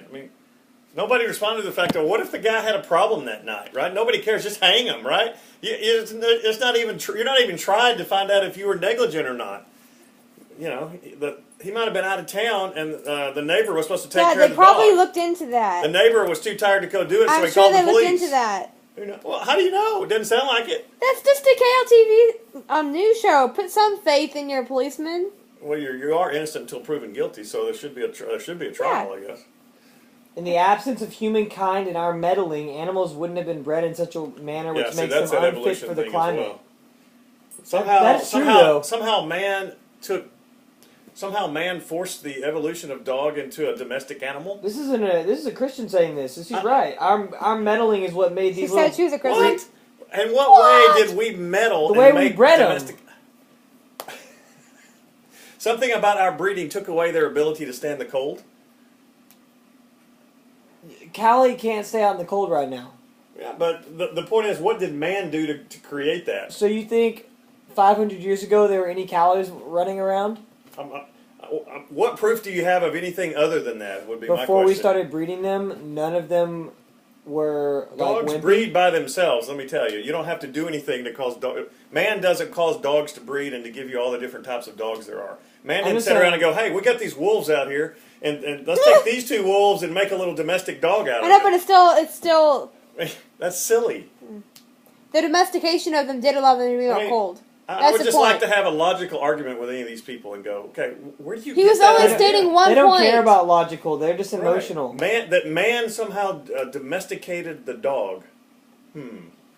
night. I mean, nobody responded to the fact that what if the guy had a problem that night, right? Nobody cares. Just hang him, right? It's not even. You're not even trying to find out if you were negligent or not. You know, he might have been out of town, and the neighbor was supposed to take care of the dog. Yeah, they probably looked into that. The neighbor was too tired to go do it, so he called the police. I'm sure they looked into that. Well, how do you know? It doesn't sound like it. That's just a KLTV news show. Put some faith in your policeman. Well, you are innocent until proven guilty, so there should be a trial, I guess. In the absence of humankind and our meddling, animals wouldn't have been bred in such a manner which makes them unfit for the climate. Well. Somehow man forced the evolution of dog into a domestic animal. This is a Christian saying this. She's right. Our meddling is what made these. She said she was a Christian. What? In what way did we meddle? The way and we make bred domestic... them. Something about our breeding took away their ability to stand the cold. Callie can't stay out in the cold right now. Yeah, but the point is, what did man do to create that? So you think 500 years ago there were any Callies running around? What proof do you have of anything other than that? Would be my question. Before we started breeding them, none of them were dogs breed by themselves. Let me tell you, you don't have to do anything to cause man doesn't cause dogs to breed and to give you all the different types of dogs there are. Man didn't sit around and go, "Hey, we got these wolves out here, and let's take these two wolves and make a little domestic dog out of it." I know, but it's still. That's silly. The domestication of them did allow them to be more cold. I would just like to have a logical argument with any of these people and go, okay, where do you get that? He was only stating one point. They don't care about logical. They're just emotional. That man somehow domesticated the dog.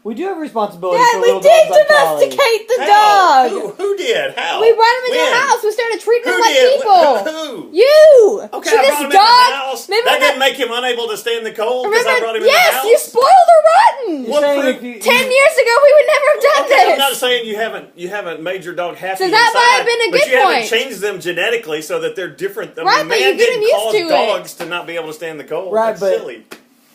We do have responsibility Dad, for we little did dogs like domesticate the How? dog. Who did? How? We brought him into the house. We started treating him like did? people. Who? You. Okay, so I this brought him dog, into the house. Remember That didn't make him unable to stay in the cold because I brought him yes, in the house? you spoiled her rotten. You're saying 10 years ago, we would never have done this. I'm not saying you haven't made your dog happy So that inside, might have been a good but you point. haven't changed them genetically so that they're different. I Right, mean, but man you get 'em didn't used cause to it. dogs to not be able to stand the cold. Right, That's but silly.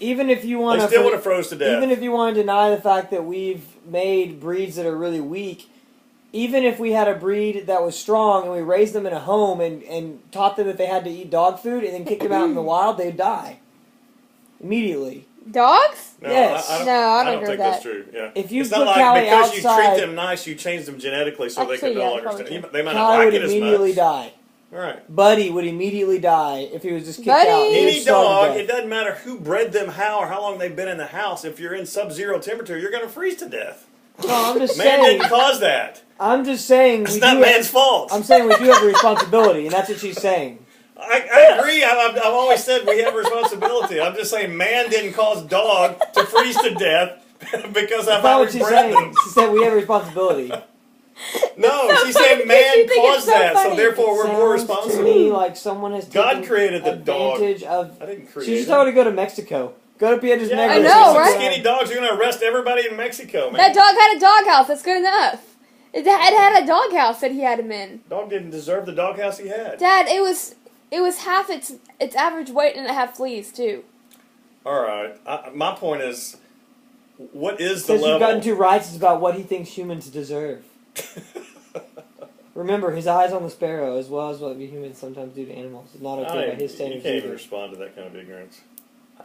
even if you want They still would have froze to death. Even if you want to deny the fact that we've made breeds that are really weak, even if we had a breed that was strong and we raised them in a home and taught them that they had to eat dog food and then kicked them out in the wild, they'd die immediately. Dogs? No, yes. I don't think that's true. Yeah. If you it's put not like Callie because outside, you treat them nice, you change them genetically so they can no longer stand. They might not Callie like would it as much. immediately die. Right. Buddy would immediately die if he was just kicked Buddy. out. Any dog, it doesn't matter who bred them, how, or how long they've been in the house. If you're in sub-zero temperature, you're going to freeze to death. No, I'm just Man saying. didn't cause that. I'm just saying. It's not man's fault. I'm saying we do have a responsibility, and that's what she's saying. I agree. I've always said we have a responsibility. I'm just saying man didn't cause dog to freeze to death because I've already bred them. She said we have a responsibility. No, she said man caused that, so therefore we're more responsible. To me, like someone has God created the dog. I didn't create it. She just told her to go to Mexico. Go to Piedras Negras. I know, right? Skinny dogs are going to arrest everybody in Mexico, man. That dog had a doghouse. That's good enough. It had a doghouse that he had him in. Dog didn't deserve the doghouse he had. Dad, it was half its average weight and it had fleas too. All right. My point is, what is the level? Because you've gotten two rights. It's about what he thinks humans deserve. Remember, his eyes on the sparrow, as well as what we humans sometimes do to animals. It's not okay by his standards. You can't even respond to that kind of ignorance.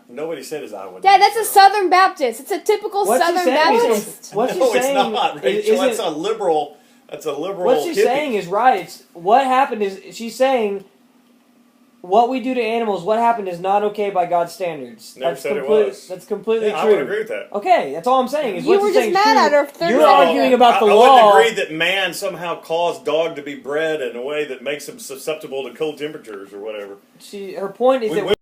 Nobody said his eye would. Dad, that's a Southern Baptist. It's a typical Southern Baptist. What's no, she saying? It's not, Rachel. That's a liberal. That's a liberal. What she's saying is right. What happened is she's saying what we do to animals. What happened is not okay by God's standards. Never said it was. That's completely true. I would agree with that. Okay, that's all I'm saying. Is you were just mad at her. You're arguing about the law. I wouldn't agree that man somehow caused dog to be bred in a way that makes him susceptible to cold temperatures or whatever. Her point is that